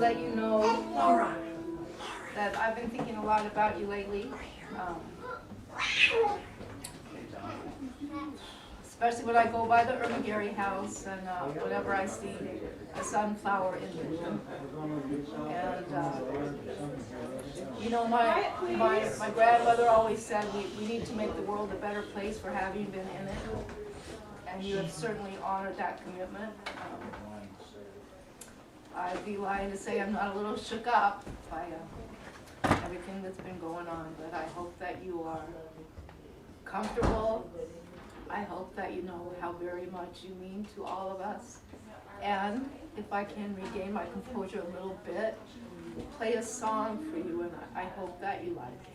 let you know that I've been thinking a lot about you lately. Especially when I go by the Ermengarry house and whenever I see a sunflower in vision. And you know, my grandmother always said we need to make the world a better place for having been in it. And you have certainly honored that commitment. I'd be lying to say I'm not a little shook up by everything that's been going on, but I hope that you are comfortable. I hope that you know how very much you mean to all of us. And if I can regain my composure a little bit, play a song for you, and I hope that you like it.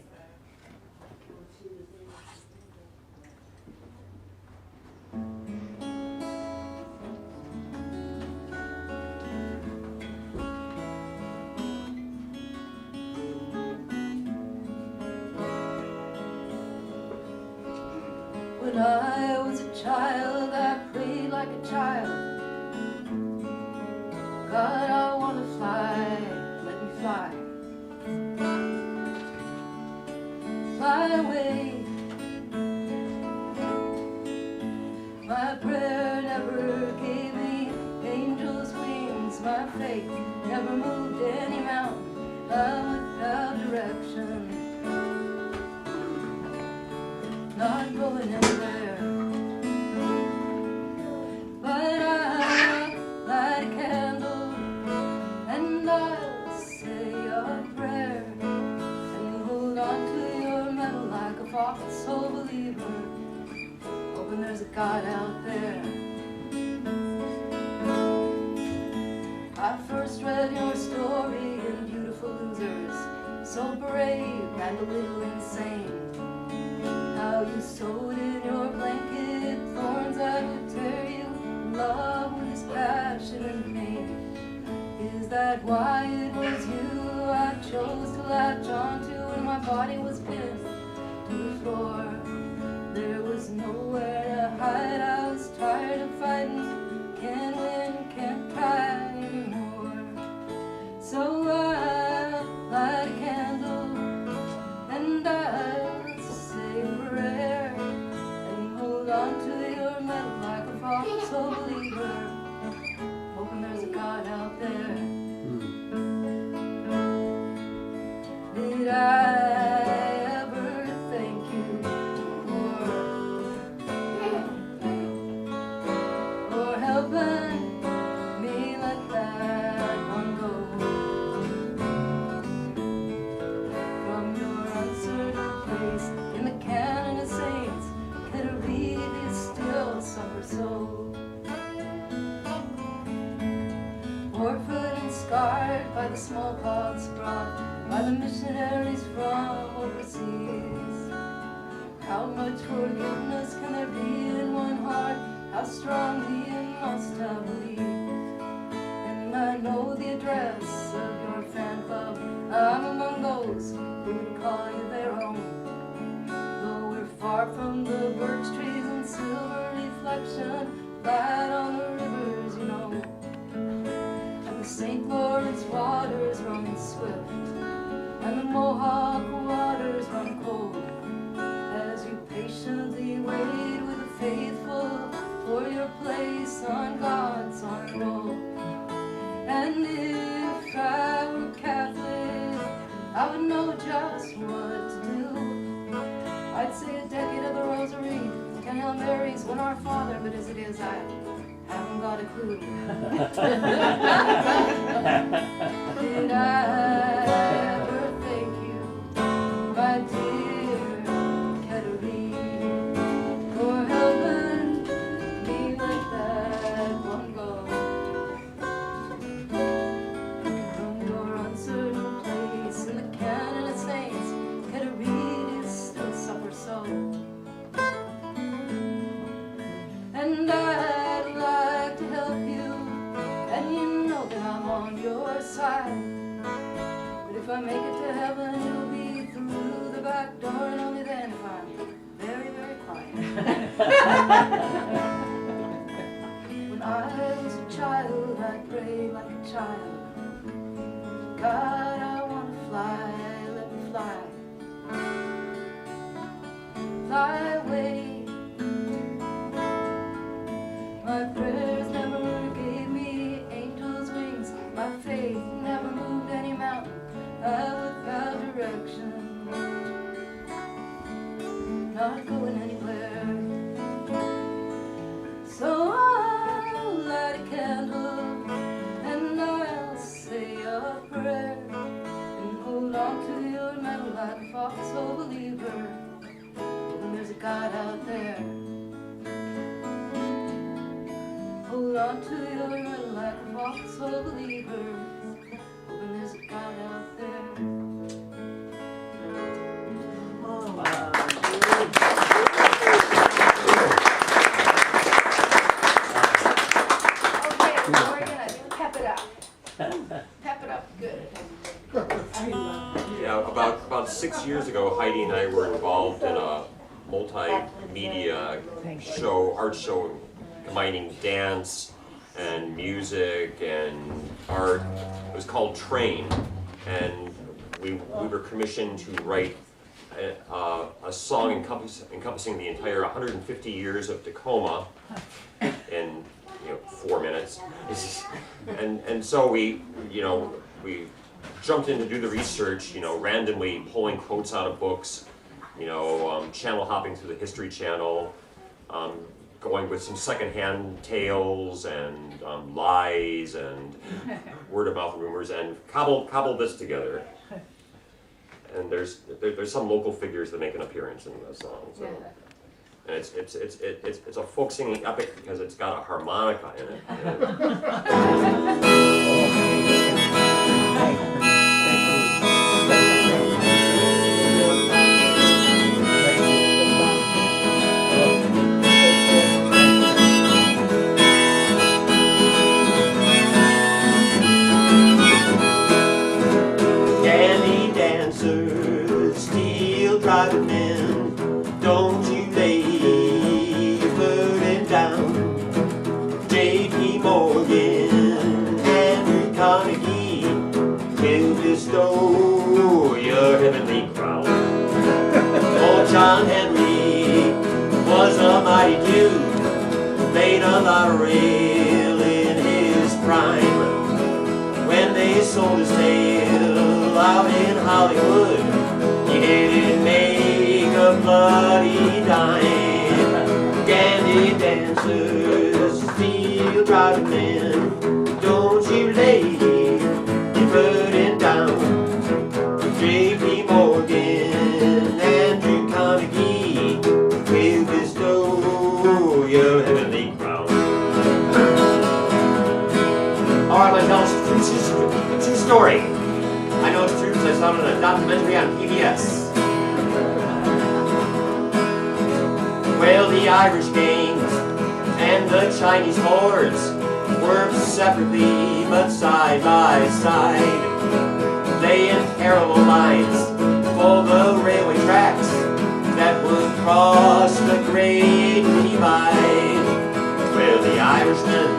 When I was a child, I prayed like a child. God, I want to fly, let me fly. Fly away. My prayer never gave me angels' wings. My faith never moved any mountain. I'm without direction, not going anywhere. But I'll light a candle and I'll say a prayer and hold on to your metal like a false soul believer, hoping there's a God out there. I first read your story in Beautiful Losers, so brave and a little insane. How you sewed in your blanket thorns that would tear you in love with his passion and pain. Is that why it was you I chose to latch onto when my body was pinned to the floor? There was nowhere to hide. I was tired of fighting. Can't win, can't try anymore. So I light a candle and I'll say a prayer and hold on to your metal like a false soul believer, hoping there's a God out there. Did I ever thank you for helping me let that one go? From your uncertain place in the canon of saints, Kateira still suffer so. Orphaned and scarred by the smallpox brought by the missionaries from overseas. How much forgiveness can there be in one heart? How strongly it must have believed. And I know the address of your fan club. I'm among those who would call you their own. Though we're far from the birch trees and silver reflection light on the rivers, you know. And the St. Lawrence waters run swift, and the Mohawk waters run cold, as you patiently wait with the faithful for your place on God's honor roll. And if I were Catholic, I would know just what to do. I'd say a decade of the Rosary, 10 Hail Marys, one Our Father, but as it is, I haven't got a clue. Did I ever thank you, my dear Kateira, for helping me let that one go? From your uncertain place in the canon of saints, Kateira still suffers so. And I'd like to help you, and you know that I'm on your side. But if I make it to heaven, you'll be through the back door, and only then if I'm very, very quiet. When I was a child, I prayed like a child. on to your like a foxhole believers, hoping there's a God out there. Okay, now we're gonna pep it up. Pep it up, good. Yeah, about 6 years ago, Heidi and I were involved in a multimedia show, art show, combining dance and music and art. It was called Train, and we were commissioned to write a song encompassing the entire 150 years of Tacoma in 4 minutes. And so we jumped in to do the research, randomly pulling quotes out of books, channel hopping through the History Channel, going with some secondhand tales and lies and word of mouth rumors, and cobbled this together. And there's some local figures that make an appearance in the song. So. And it's a folk singing epic because it's got a harmonica in it. Gandydancers, steel driving men, don't you lay your burden down. J.P. Morgan, Andrew Carnegie will bestow your heavenly crown. Old John Henry was a mighty dude, made a lot of rail in his prime. When they sold his tale out in Hollywood, he didn't make a bloody dime. Gandydancers, steel driving men, don't you lay your burden down. J.P. Morgan, Andrew Carnegie will bestow your heavenly crown. Alright, my tell a true story. I know it's true because I saw it in a documentary on PBS. Well, the Irish gangs and the Chinese hordes worked separately but side by side, laying parallel lines for the railway tracks that would cross the Great Divide. Well, the Irishmen,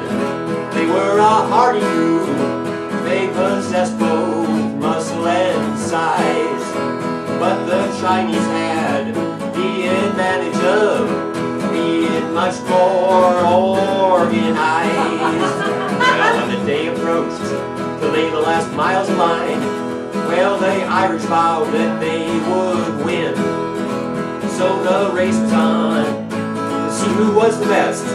they were a hardy crew. They possessed both muscle and size, but the Chinese had the advantage of being much more organized. Well, when the day approached to lay the last miles of line, well, the Irish vowed that they would win. So the race was on to see who was the best,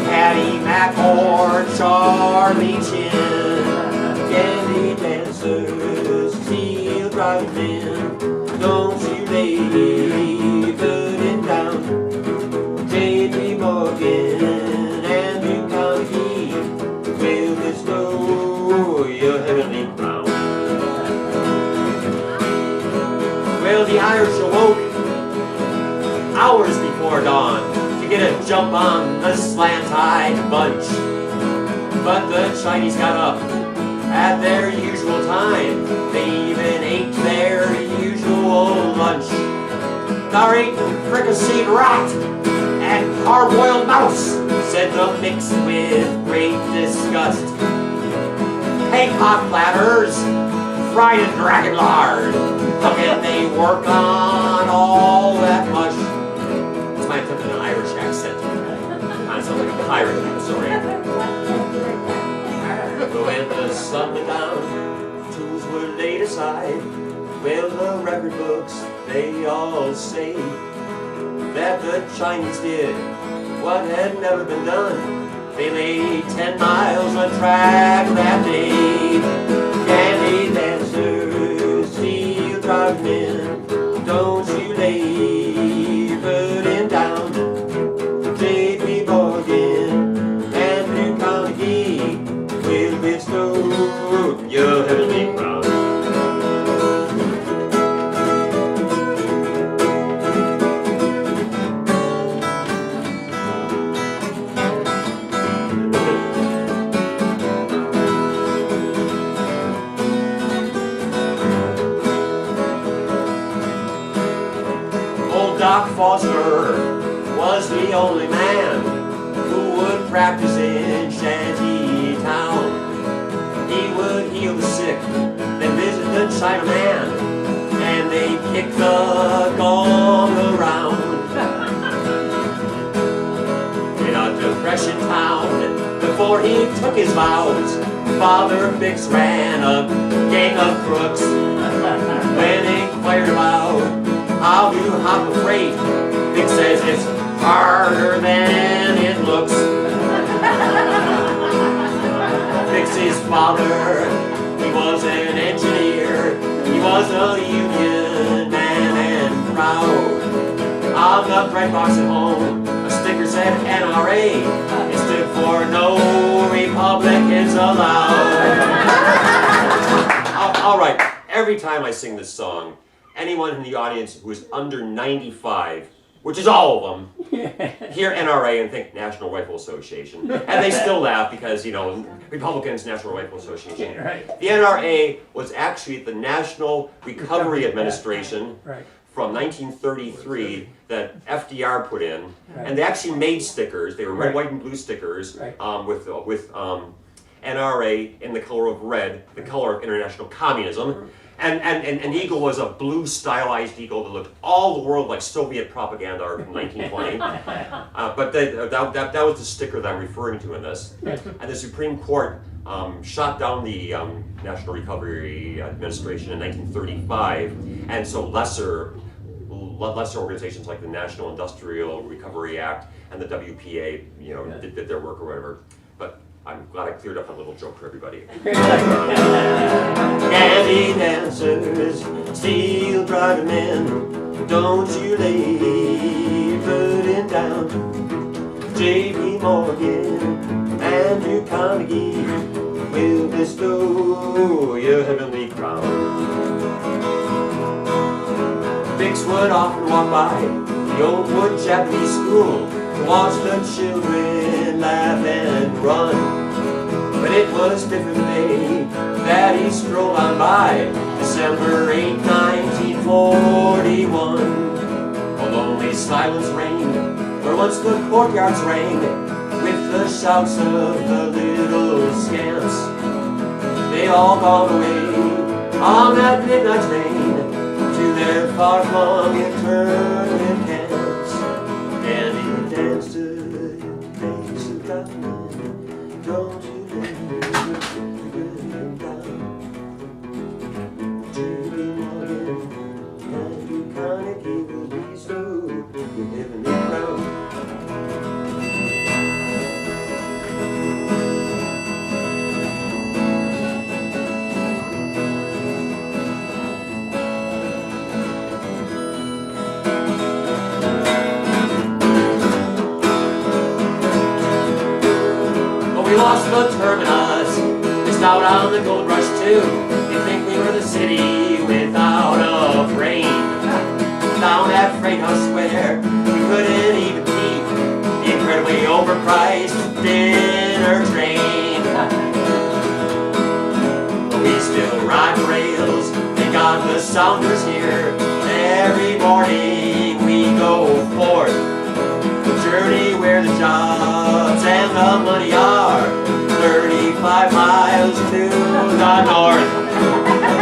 Paddy Mac or Charlie Chin. Gandydancers, steel driving men, don't you lay your burden down. J.P. Morgan, Andrew Carnegie will bestow your heavenly crown. Well, the Irish awoke hours before dawn to get a jump on the slant-eyed bunch, but the Chinese got up at their usual time. They even ate their usual lunch. Thou ate fricasseed rat and hard-boiled mouse, said the mix with great disgust. Haycock platters, fried in dragon lard, how can they work on all that much? That's my attempt at an Irish accent. Kind of sounds like a pirate, I'm sorry. When the sun went down, tools were laid aside. Well, the record books, they all say that the Chinese did what had never been done. They laid 10 miles of track that day. Gandydancers, steel driving men, don't you lay your burden down. J.P. Morgan, Andrew Carnegie who would practice in shanty town. He would heal the sick, then visit the Chinaman, and they kick the gong around. In a depression town, before he took his vows, Father Bix ran a gang of crooks. When inquired about how to hop a freight, Bix says it's harder than it looks. Bix's father, he was an engineer. He was a union man and proud. On the bread box at home, a sticker said NRA. It stood for No Republicans Allowed. All right, every time I sing this song, anyone in the audience who is under 95, which is all of them, hear NRA and think National Rifle Association. And they still laugh because, you know, Republicans, National Rifle Association. Right. The NRA was actually the National Recovery Administration Right. from 1933 that FDR put in. Right. And they actually made stickers. They were red, Right. white, and blue stickers Right. with NRA in the color of red, the color of international communism. And the eagle was a blue stylized eagle that looked all the world like Soviet propaganda art from 1920. But that was the sticker that I'm referring to in this. And the Supreme Court shot down the National Recovery Administration in 1935. And so lesser organizations like the National Industrial Recovery Act and the WPA, you know, did their work or whatever. But I'm glad I cleared up a little joke for everybody. Gandydancers, steel driving men, don't you lay burden down. J.P. Morgan, Andrew Carnegie will bestow your heavenly crown. Bix would often walk by the old wood Japanese school to watch the children laugh and run. But it was a different day that he strolled on by, December 8, 1941. A lonely silence reigned where once the courtyards rang with the shouts of the little scamps. They all gone away on that midnight train to their far-flung internment camps. And he danced to the face of government. Don't you let me good down. J.P. Morgan, Andrew Carnegie will bestow your heavenly crown. We lost the terminus, missed out on the gold rush too. You'd think we were the city without a brain. Down at Freight House Square, we couldn't even keep the incredibly overpriced dinner train. But we still ride the rails, thank God the Sounders here. Every morning we go forth, the journey where the jobs and the money are, 35 miles to the north.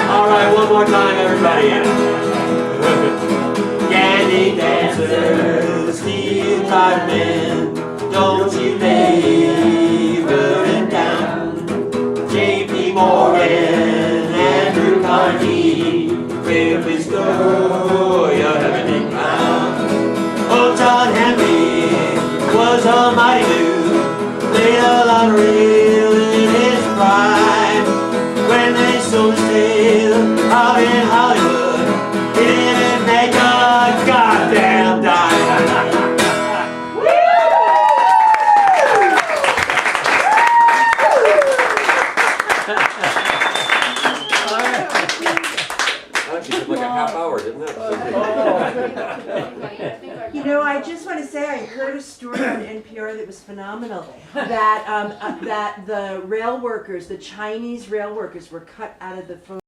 All right, one more time, everybody. Gandydancers, steel driving men, don't you lay burden down. J.P. Morgan, Andrew Carnegie will bestow your heavenly crown. Oh, John Henry was a mighty dude, played a lottery in his prime. When they sold his tail out in Hollywood, he didn't make a goddamn dime. That took like a half hour, didn't it? You know, I just want to say I heard a story on NPR that was phenomenal. That that the rail workers, the Chinese rail workers, were cut out of the phone.